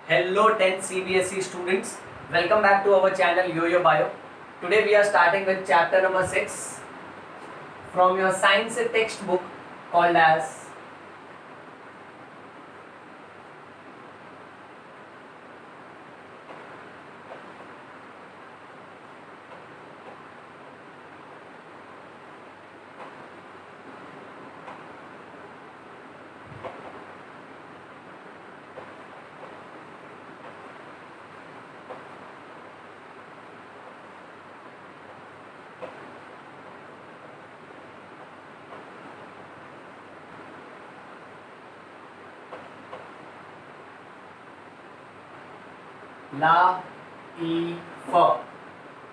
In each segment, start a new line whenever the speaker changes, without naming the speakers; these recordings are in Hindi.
Hello 10th CBSE students, welcome back to our channel Yo-Yo Bio. Today we are starting with chapter number 6 from your science textbook called as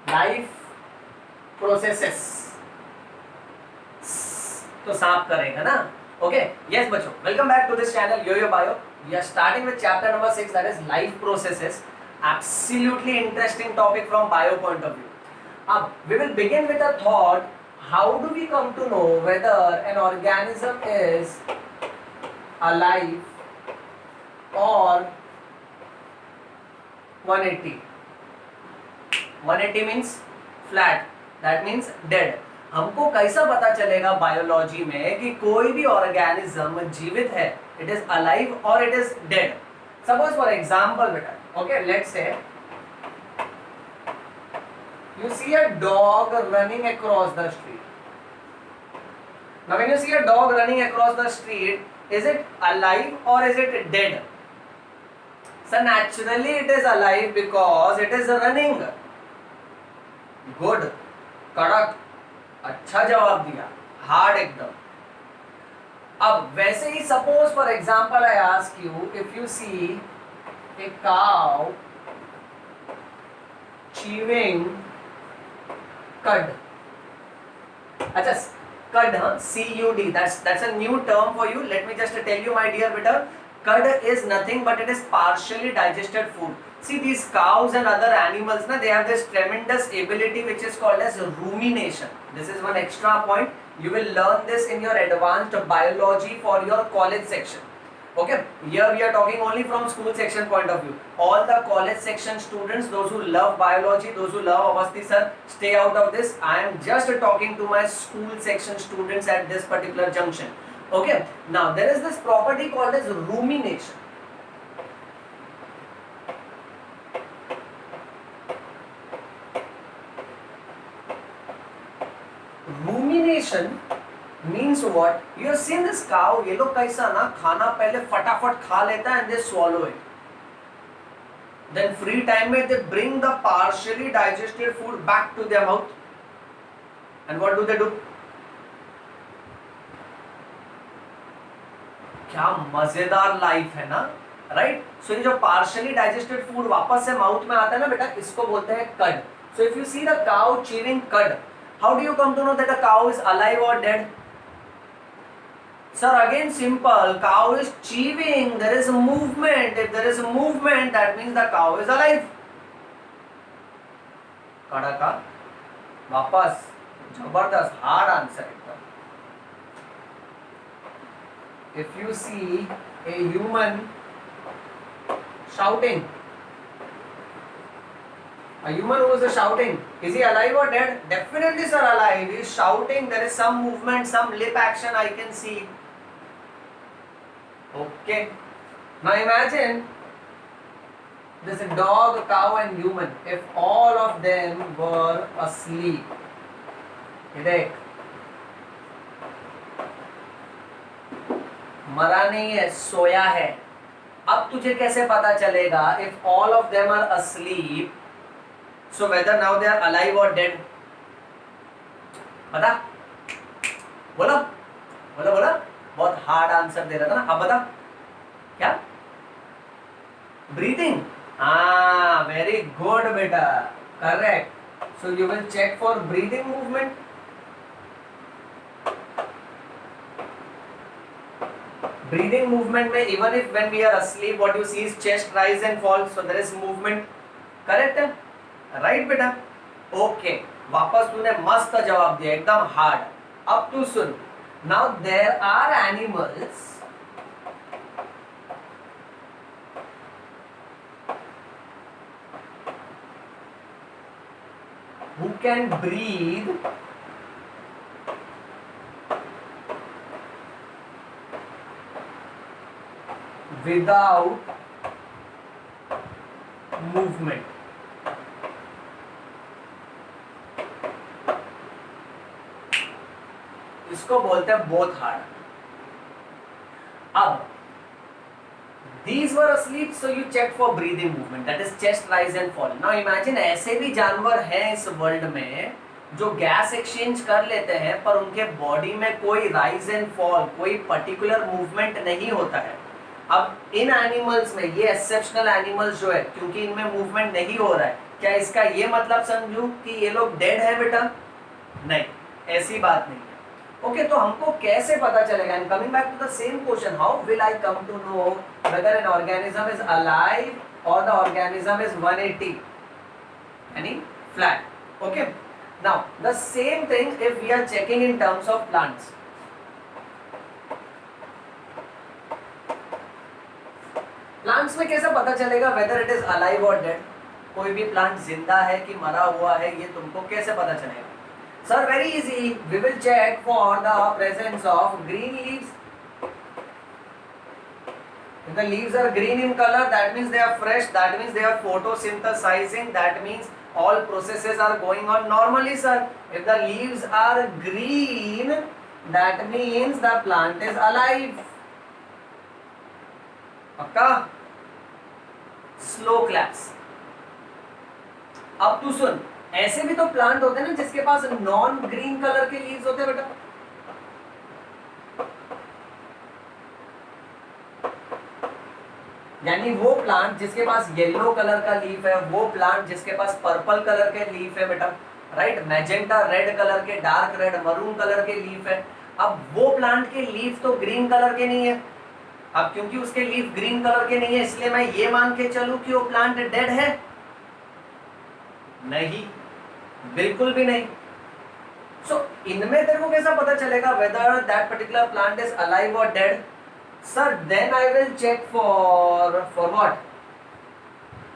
life processes तो सांप करेगा ना. ओके यस बच्चों, welcome back to this channel yo-yo bio. We are starting with chapter number 6 that is life processes. Absolutely interesting topic from bio point of view. We will begin with a thought. How do we come to know whether an organism is alive or 180? 180 means flat, that means dead. हमको कैसा पता चलेगा बायोलॉजी में कि कोई भी ऑर्गेनिज्म जीवित है, इट इज अलाइव और it is dead. Suppose for example बेटा, okay let's say you see a dog running across the street. Now when you see a dog running across the street, is it alive or is it dead? So naturally it is alive because it is running. Good, कड़क, अच्छा जवाब दिया, हार्ड एकदम. अब वैसे ही suppose for example I ask you, if you see a cow chewing cud. अच्छा cud, हाँ, CUD, that's a new term for you. Let me just tell you my dear beta, cud is nothing but it is partially digested food. See these cows and other animals na, they have this tremendous ability which is called as rumination. This is one extra point. You will learn this in your advanced biology for your college section. Okay, here we are talking only from school section point of view. All the college section students, those who love biology, those who love Avasthi sir, stay out of this. I am just talking to my school section students at this particular junction. Okay, now there is this property called as rumination. Rumination means what? You have seen this cow, ये लोग कैसा ना खाना पहले फटाफट खा लेता है and they swallow it. Then free time में they bring the partially digested food back to their mouth. And what do they do? क्या मजेदार लाइफ है ना, राइट? सो ये जो partially digested food वापस से माउथ में आता है ना बेटा, इसको बोलते हैं cud. So if you see the cow chewing cud, how do you come to know that a cow is alive or dead? Sir, again simple. Cow is chewing. There is a movement. If there is a movement, that means the cow is alive. कड़का वापस जबरदस्त हार्ड आंसर एकदम. If you see a human shouting, a human who is shouting, is he alive or dead? Definitely sir, alive. He is shouting. There is some movement, some lip action I can see. Okay, now imagine this dog, cow and human, if all of them were asleep. देख, मरा नहीं है, सोया है. अब तुझे कैसे पता चलेगा if all of them are asleep, so whether now they are alive or dead? बता, बोलो बोलो बोलो. बहुत हार्ड आंसर दे रहा था ना. अब बता क्या? ब्रीथिंग. हाँ, वेरी गुड बेटा, correct. So you will check for breathing movement. Breathing movement में even if when we are asleep what you see is chest rise and fall, so there is movement. Correct है, राइट बेटा. ओके, वापस तूने मस्त जवाब दिया, एकदम हार्ड. अब तू सुन. Now there are animals who can breathe without movement. इसको बोलते हैं बोथ हार्ड. अब these were asleep, so you check for breathing movement, that is chest rise and fall. Now imagine ऐसे भी जानवर हैं इस वर्ल्ड में जो गैस एक्सचेंज कर लेते हैं पर उनके बॉडी में कोई राइज एंड फॉल, कोई पर्टिकुलर मूवमेंट नहीं होता है. अब इन एनिमल्स में, ये एक्सेप्शनल एनिमल्स जो है, क्योंकि इनमें मूवमेंट नहीं हो रहा है, क्या इसका ये मतलब समझूं कि ये लोग डेड है बेटा? नहीं, ऐसी बात नहीं है. ओके, तो हमको कैसे पता चलेगा? And coming back to the same question, how will I come to know whether an organism is alive और द ऑर्गेनिज्म इज 180 यानी flat. Okay, now the same thing if we are checking in terms of plants. Plants में कैसे पता चलेगा वेदर इट इज अलाइव और डेड? कोई भी प्लांट जिंदा है कि मरा हुआ है, ये तुमको कैसे पता चलेगा? Sir, very easy. We will check for the presence of green leaves. If the leaves are green in color, that means they are fresh. That means they are photosynthesizing. That means all processes are going on normally, sir. If the leaves are green, that means the plant is alive. पक्का? Slow claps. अब तू सुन, ऐसे भी तो प्लांट होते हैं ना जिसके पास नॉन ग्रीन कलर के लीव्स होते हैं बेटा. यानी वो प्लांट जिसके पास येलो कलर का लीफ है, वो प्लांट जिसके पास पर्पल कलर के लीफ है बेटा, राइट, मैजेंटा रेड कलर के, डार्क रेड मरून कलर के लीफ है. अब वो प्लांट के लीफ तो ग्रीन कलर के नहीं है. अब क्योंकि उसके लीफ ग्रीन कलर के नहीं है, इसलिए मैं ये मान के चलूं कि वो प्लांट डेड है? नहीं, बिल्कुल भी नहीं. सो इनमें तेरे को कैसा पता चलेगा whether that particular plant is alive और dead? Sir, then I will check for what?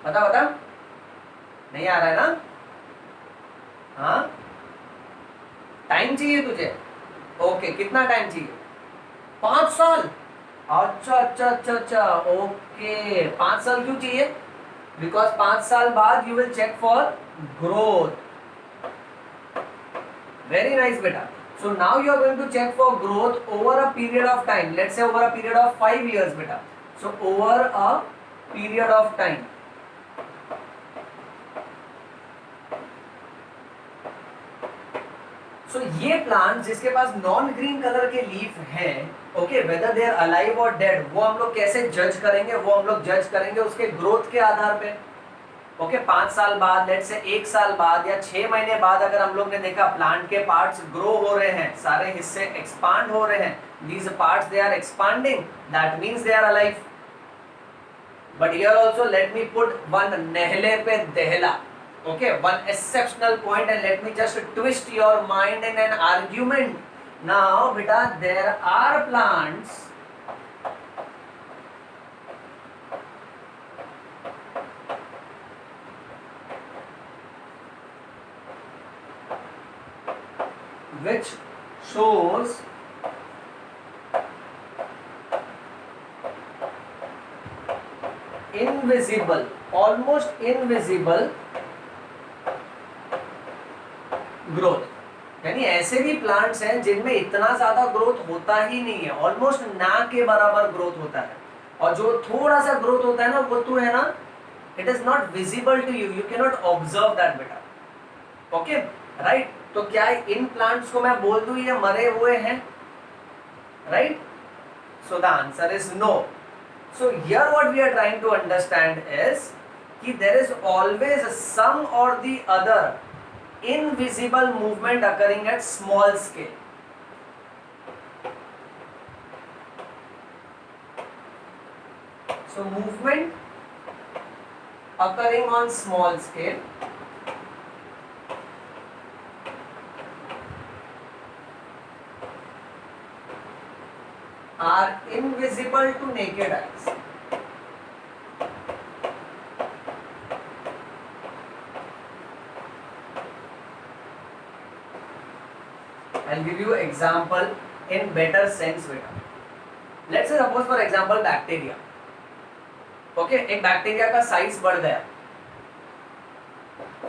बता बता, नहीं आ रहा है ना? हाँ, टाइम चाहिए तुझे? ओके, कितना टाइम चाहिए? 5 साल. अच्छा अच्छा अच्छा अच्छा, ओके. 5 साल क्यों चाहिए? बिकॉज 5 साल बाद you will check for growth. Very nice beta. So now you are going to check for growth over a period of time. Let's say over a period of 5 years beta. So over a period of time. So ये प्लांट जिसके पास नॉन ग्रीन कलर के लीफ हैं, okay, whether they are alive और डेड, वो हम लोग कैसे जज करेंगे? वो हम लोग जज करेंगे उसके ग्रोथ के आधार पे. ओके, 5 साल बाद, लेट्स से 1 साल बाद या 6 महीने बाद अगर हम लोग ने देखा प्लांट के पार्ट्स ग्रो हो रहे हैं, सारे हिस्से एक्सपांड हो रहे हैं, these parts they are expanding, that means they are alive. But here also let me put one नेहले पे देहला, okay, one exceptional point, and let me just twist your mind in an argument. Now बेटा, there are plants which shows invisible, almost invisible growth. यानी ऐसे भी प्लांट्स हैं जिनमें इतना ज्यादा ग्रोथ होता ही नहीं है, ऑलमोस्ट ना के बराबर ग्रोथ होता है. और जो थोड़ा सा ग्रोथ होता है ना, वो तो है ना, it is not visible to you, you can not observe that बेटा. Okay, right. तो क्या इन प्लांट्स को मैं बोल दूं ये मरे हुए हैं? Right. So the answer is no. So here what we are trying to understand is कि देयर इज ऑलवेज सम और the other invisible movement occurring at small scale. So movement occurring on small scale are invisible to naked eyes. I'll give you example in better sense beta. Let's say suppose for example bacteria, okay एक बैक्टीरिया का साइज बढ़ गया,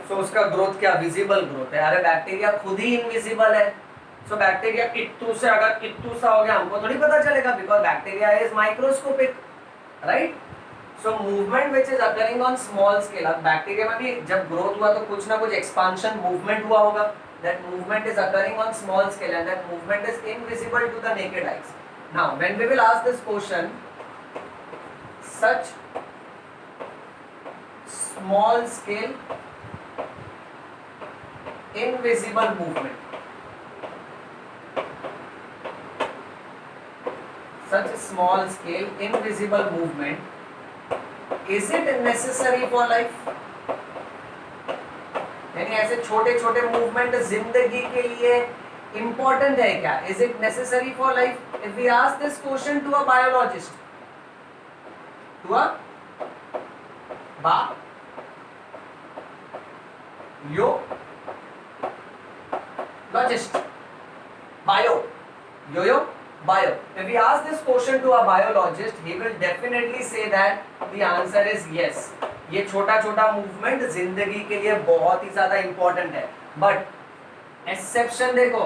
सो उसका ग्रोथ क्या विजिबल ग्रोथ है। अरे बैक्टीरिया खुद ही इनविजिबल है, सो बैक्टीरिया किट्टू से अगर किट्टू सा हो गया हमको थोड़ी पता चलेगा, because bacteria is microscopic, right. So movement which is occurring on small scale, अब बैक्टीरिया में भी जब ग्रोथ हुआ तो कुछ ना कुछ एक्सपांशन मूवमेंट हुआ होगा, that movement is occurring on small scale and that movement is invisible to the naked eyes. Now when we will ask this question, such small scale invisible movement, such small scale invisible movement, is it necessary for life? यानी ऐसे छोटे छोटे मूवमेंट जिंदगी के लिए इंपॉर्टेंट है क्या? Is it necessary for life? If we ask this question to a biologist, to a biologist, bio, bio. If we ask this question to a biologist, he will definitely say that the answer is yes. ये छोटा छोटा मूवमेंट जिंदगी के लिए बहुत ही ज्यादा इंपॉर्टेंट है, बट एक्सेप्शन देखो,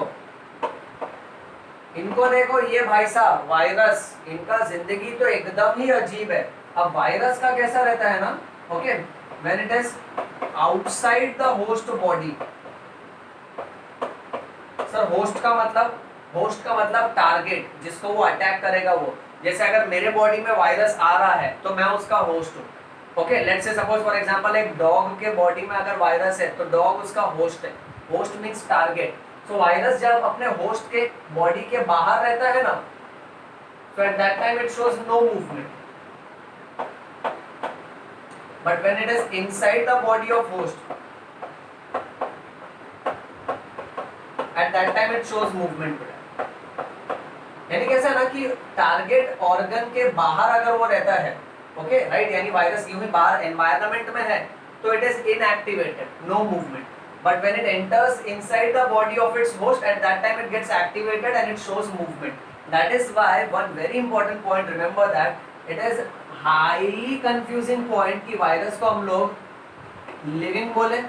इनको देखो, ये भाई साहब वायरस, इनका जिंदगी तो एकदम ही अजीब है। अब वायरस का कैसा रहता है ना, okay, when it is outside the host body, sir host का मतलब टारगेट, जिसको वो अटैक करेगा वो। जैसे अगर मेरे बॉडी में वायरस आ रहा है तो मैं उसका होस्ट हूँ, ओके। लेट्स से सपोज फॉर एग्जांपल एक डॉग के बॉडी में अगर वायरस है तो डॉग उसका होस्ट है, होस्ट मींस टारगेट। सो वायरस जब अपने होस्ट के बॉडी के बाहर रहता है ना, so at that time it shows no movement, but when it is inside the body of host, at that time it shows movement। यानी कैसा ना कि टारगेट ऑर्गन के बाहर अगर वो रहता है, ओके राइट, यानी वायरस यूं ही बाहर एनवायरनमेंट में है तो it is inactivated, no movement, but when it enters inside the body of its host, at that time it gets activated and it shows movement. That is why one very important point, remember that it is highly confusing point कि वायरस को हम लोग लिविंग बोले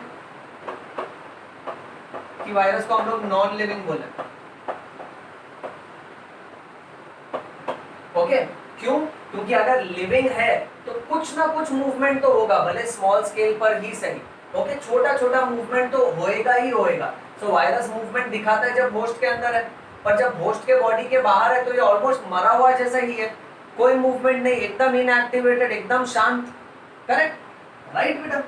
कि वायरस को हम लोग नॉन लिविंग बोले, ओके क्यों? क्योंकि अगर लिविंग है तो कुछ ना कुछ मूवमेंट तो होगा, भले स्मॉल स्केल पर ही सही, ओके छोटा छोटा मूवमेंट तो होएगा ही होएगा। सो वायरस मूवमेंट दिखाता है जब होस्ट के अंदर है, पर जब होस्ट के बॉडी के बाहर है तो ये ऑलमोस्ट मरा हुआ जैसा ही है, कोई मूवमेंट नहीं, एकदम इनएक्टिवेटेड, एकदम शांत, करेक्ट राइट बेटा।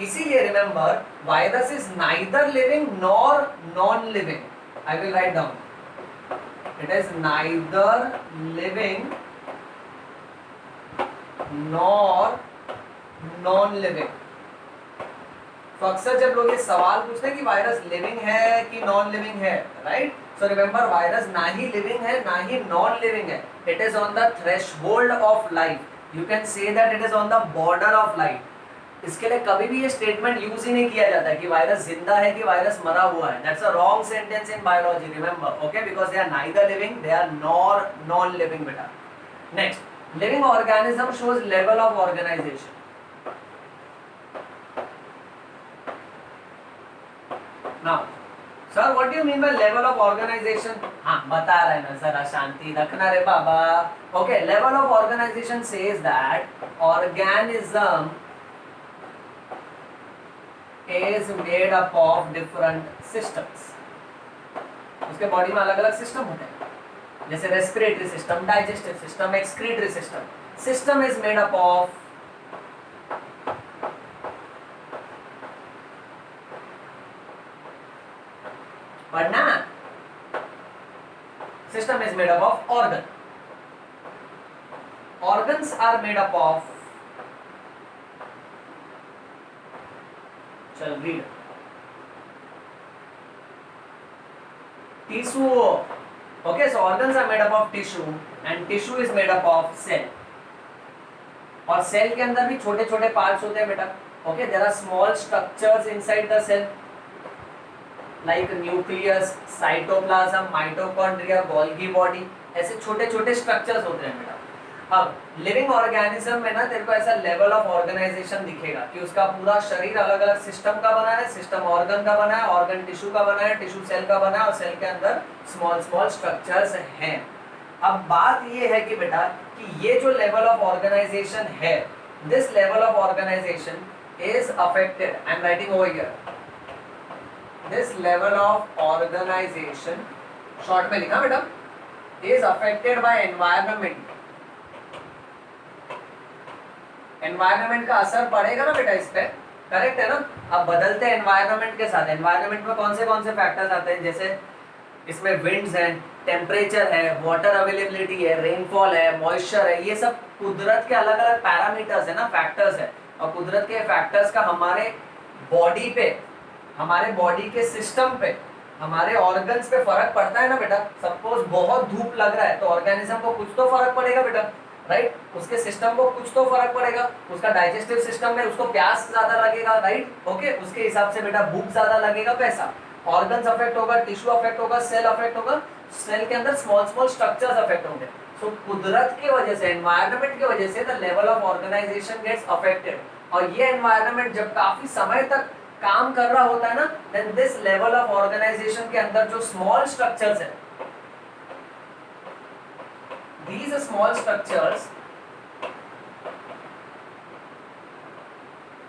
इसीलिए remember virus is neither living nor non living, I will write down, it is neither living nor non living. तो अक्सर जब लोग ये सवाल पूछते हैं कि वायरस लिविंग है कि नॉन लिविंग है, राइट, सो रिमेंबर वायरस ना ही लिविंग है ना ही नॉन लिविंग है, it is on the threshold of life, you can say that it is on the border of life. इसके लिए कभी भी ये स्टेटमेंट यूज ही नहीं किया जाता है कि वायरस जिंदा है कि वायरस मरा हुआ है, that's a wrong sentence in biology, remember, okay, because they are neither living, they are nor non living बेटा। Next, living organism shows level of organization. Now, sir, what do you mean by level of organization? हाँ, बता रहे ना, जरा शांति रखना रे बाबा। Okay, level of organization says that organism is made up of different systems. उसके बॉडी में अलग अलग सिस्टम होते हैं, जैसे respiratory system, digestive system, excretory system. System is made up of पढ़ना, system is made up of organ, organs are made up of, चल read, tissue. Okay, so organs are made up of tissue and tissue is made up of cell. और सेल के अंदर भी छोटे छोटे पार्ट्स होते हैं बेटा, okay, there are small structures inside the cell, like nucleus, cytoplasm, mitochondria, Golgi body, ऐसे छोटे छोटे स्ट्रक्चर्स होते हैं बेटा। अब लिविंग ऑर्गेनिज्म में ना तेरे को ऐसा लेवल ऑफ ऑर्गेनाइजेशन दिखेगा कि उसका पूरा शरीर अलग अलग सिस्टम का बना है, सिस्टम ऑर्गन का बना है, ऑर्गन टिश्यू का बना है, टिश्यू सेल का बना है, और सेल के अंदर स्मॉल स्मॉल स्ट्रक्चर्स हैं। अब बात ये है कि बेटा कि ये जो लेवल ऑफ ऑर्गेनाइजेशन है, this level of organisation is affected, I am writing over here, this level of organisation, short में लिखा बेटा, is affected by environment. Environment का असर पड़ेगा ना बेटा इस पे, करेक्ट है ना। अब बदलते एनवायरनमेंट के साथ, एनवायरनमेंट में कौन से फैक्टर्स आते हैं, जैसे इसमें विंड्स हैं, टेम्परेचर है, वाटर अवेलेबिलिटी है, रेनफॉल है, मॉइस्चर है, ये सब कुदरत के अलग अलग पैरामीटर्स है ना, फैक्टर्स है। और कुदरत के फैक्टर्स का हमारे बॉडी पे, हमारे बॉडी के सिस्टम पे, हमारे ऑर्गन्स पे फर्क पड़ता है ना बेटा। सपोज बहुत धूप लग रहा है तो ऑर्गेनिज्म को कुछ तो फर्क पड़ेगा बेटा, राइट, उसके सिस्टम को कुछ तो फर्क पड़ेगा, उसका डाइजेस्टिव सिस्टम में उसको प्यास ज्यादा लगेगा, राइट, ओके, उसके हिसाब से बेटा भूख ज्यादा लगेगा, पैसा, ऑर्गन्स अफेक्ट होगा, टिश्यू अफेक्ट होगा, सेल अफेक्ट होगा, सेल के अंदर स्मॉल स्मॉल स्ट्रक्चर्स अफेक्ट होंगे। सो कुदरत की वजह से, एनवायरनमेंट की वजह से the level of organisation gets affected. और ये एनवायरनमेंट जब काफी समय तक काम कर रहा होता है ना, then this level of organisation के अंदर जो स्मॉल स्ट्रक्चर्स है, these small structures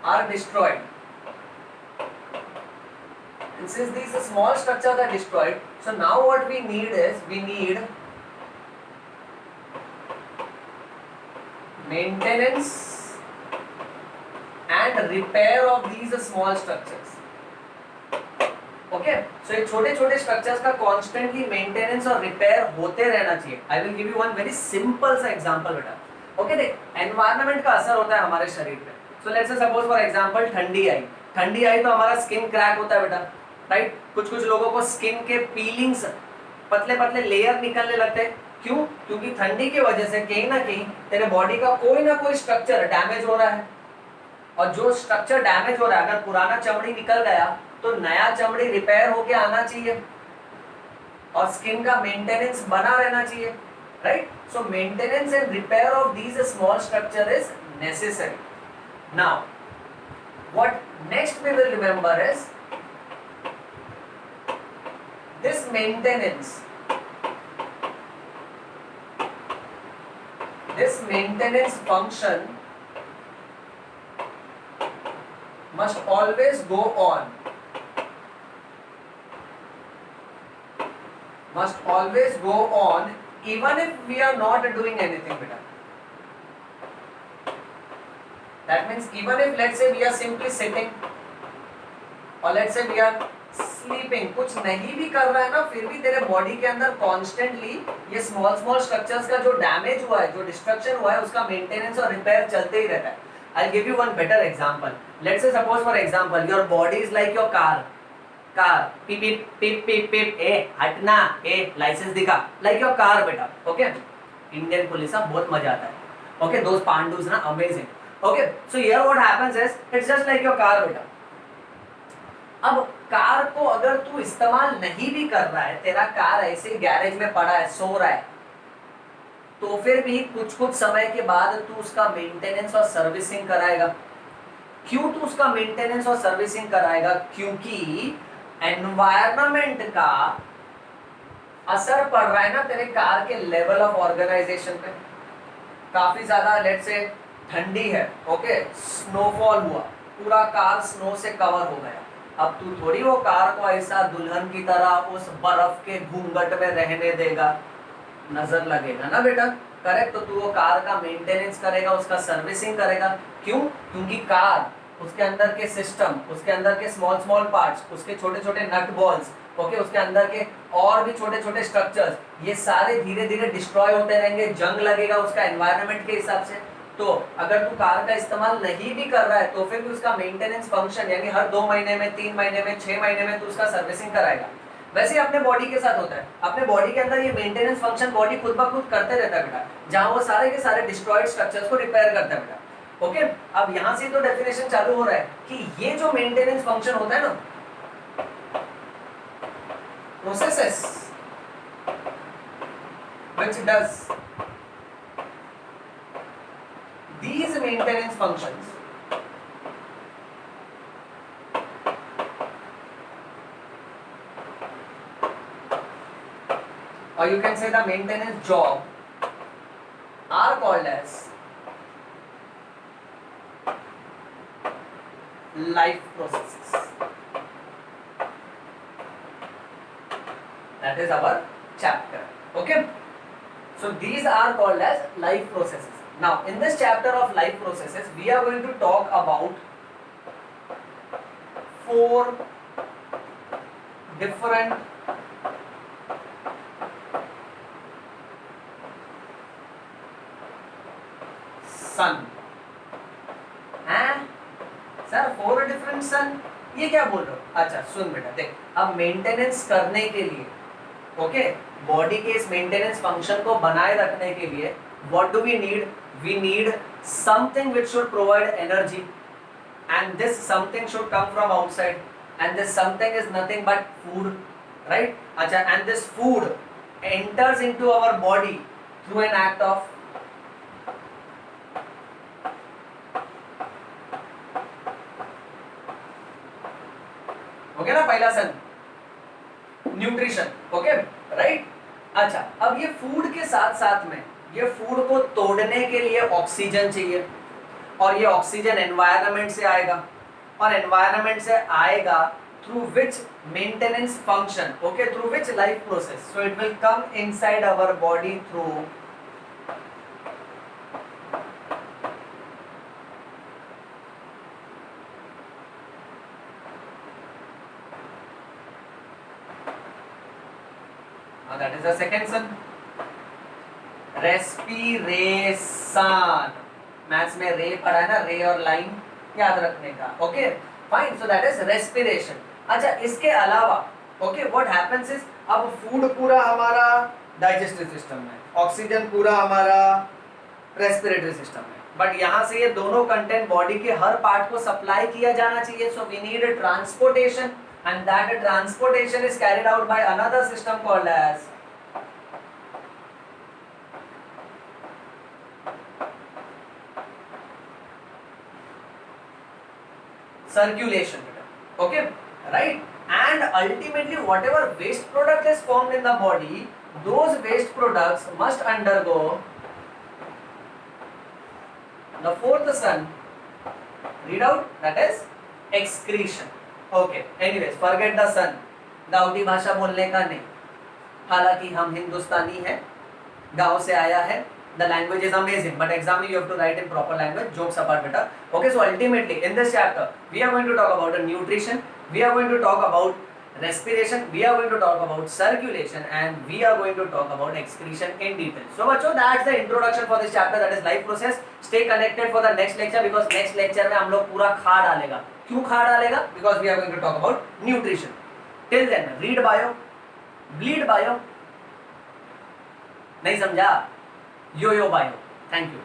are destroyed, and since these small structures are destroyed, so now what we need is, we need maintenance and repair of these small structures. Okay, so ये छोटे छोटे स्ट्रक्चर्स का कॉन्स्टेंटली मेंटेनेंस और रिपेयर होते रहना चाहिए। I will give you one very simple सा एग्जांपल बेटा। ओके, देख, एनवायरनमेंट का असर होता है हमारे शरीर पे। So let's say suppose for example ठंडी आई तो हमारा स्किन क्रैक होता है बेटा, राइट। कुछ लोगों को स्किन के पीलिंग्स, पतले पतले लेयर निकलने लगते हैं। क्यों? क्योंकि ठंडी की वजह से कहीं ना कहीं तेरे बॉडी का कोई ना कोई स्ट्रक्चर डैमेज हो रहा है, और जो स्ट्रक्चर डैमेज हो रहा है, अगर पुराना चमड़ी निकल गया तो नया चमड़ी रिपेयर होके आना चाहिए, और स्किन का मेंटेनेंस बना रहना चाहिए, right. So maintenance and repair of these small structure is necessary. Now what next we will remember is this maintenance function must always go on, even if we are not doing anything beta. That means even if let's say we are simply sitting, or let's say we are sleeping, कुछ नहीं भी कर रहा है ना, फिर भी तेरे बॉडी के अंदर कॉन्स्टेंटली ये स्मॉल स्मॉल स्ट्रक्चर्स का जो डैमेज हुआ है, जो डिस्ट्रक्शन हुआ है, उसका मेंटेनेंस और रिपेयर चलते ही रहता है। I'll give you one better example. Let's say suppose for example your body is like your car. Beep beep beep beep beep. हटना, लाइसेंस दिखा, like your car बेटा, okay? Indian पुलिस का बहुत मजा आता है, okay? Those Pandus ना, amazing, okay? So here what happens is it's just like your car बेटा। अब कार को अगर तू इस्तेमाल नहीं भी कर रहा है, तेरा कार ऐसे गैरेज में पड़ा है, सो रहा है, तो फिर भी कुछ समय के बाद तू उसका मेंटेनेंस और सर्विसिंग कराएगा। क्यों तू उसका मेंटेनेंस और सर्विसिंग कराएगा? क्योंकि एनवायरनमेंट का असर पड़ रहा है ना तेरे कार के लेवल ऑफ ऑर्गेनाइजेशन पे। काफी ज्यादा लेट्स से ठंडी है, ओके, स्नोफॉल हुआ, पूरा कार स्नो से कवर हो गया। अब तू थोड़ी वो कार को ऐसा दुल्हन की तरह उस बर्फ के घूंघट में रहने देगा, नजर लगेगा ना बेटा, करेक्ट। तो तू वो कार का मेंटेनेंस करेगा, उसका सर्विसिंग करेगा। क्यों? क्योंकि कार, उसके अंदर के सिस्टम, उसके अंदर के स्मॉल पार्ट्स, उसके छोटे छोटे नट बॉल्स, ओके, उसके अंदर के और भी छोटे छोटे स्ट्रक्चर्स, ये सारे धीरे धीरे डिस्ट्रॉय होते रहेंगे, जंग लगेगा उसका एनवायरनमेंट के हिसाब से। तो अगर तू कार का इस्तेमाल नहीं भी कर रहा है तो फिर भी उसका मेंटेनेंस फंक्शन, यानी हर 2 महीने में, 3 महीने में, 6 महीने में तू उसका सर्विसिंग कराएगा। वैसे ही अपने बॉडी के साथ होता है, अपने बॉडी के अंदर ये मेंटेनेंस फंक्शन बॉडी खुद ब खुद करते रहता है बेटा, जहां वो सारे के सारे डिस्ट्रॉयड स्ट्रक्चर्स को रिपेयर करता है बेटा, ओके। अब यहाँ से तो डेफिनेशन चालू हो रहा है कि ये जो मेंटेनेंस फंक्शन होता है ना, processes which does these maintenance functions or you can say the maintenance job are called as life processes. That is our chapter. Okay, so these are called as life processes. Now in this chapter of life processes we are going to talk about 4 different सन हैं सर 4 डिफरेंट सन, ये क्या बोल रहे हो? अच्छा सुन बेटा देख, अब मेंटेनेंस करने के लिए ओके बॉडी के इस मेंटेनेंस फंक्शन को बनाए रखने के लिए what do we need? We need something which should provide energy and this something should come from outside and this something is nothing but food, right? Acha, and this food enters into our body through an act of okay ना, पहला सन न्यूट्रिशन, ओके राइट। अच्छा अब ये फूड के साथ साथ में ये फूड को तोड़ने के लिए ऑक्सीजन चाहिए और ये ऑक्सीजन एनवायरनमेंट से आएगा और एनवायरनमेंट से आएगा through which maintenance function, okay through which life process, so it will come inside our body through that is the second son, respiration। Maths में रे पढ़ा है ना, रे और लाइन याद रखने का, okay fine. So that is respiration. अच्छा इसके अलावा ओके व्हाट हैपेंस इज, अब फूड पूरा हमारा डाइजेस्टिव सिस्टम में, ऑक्सीजन पूरा हमारा रेस्पिरेटरी सिस्टम में, बट यहाँ से ये दोनों कंटेंट बॉडी के हर पार्ट को सप्लाई किया जाना चाहिए। So we need transportation and that transportation is carried out by another system called as circulation, okay right? And ultimately whatever waste product is formed in the body, those waste products must undergo the fourth son, read out, that is excretion। Okay anyways forget the son, दाऊदी भाषा बोलने का नहीं, हालांकि हम हिंदुस्तानी हैं, गांव से आया है, the language is amazing but exam में you have to write in proper language, jokes apart बेटा। Okay so ultimately in this chapter we are going to talk about nutrition, we are going to talk about respiration, we are going to talk about circulation and we are going to talk about excretion in detail। So bachcho that's the introduction for this chapter, that is life process। Stay connected for the next lecture because next lecture में हम लोग पूरा खा डालेगा। क्यों खा डालेगा? Because we are going to talk about nutrition। Till then read bio, bleed bio, नहीं समझा? यो यो bio। Thank you।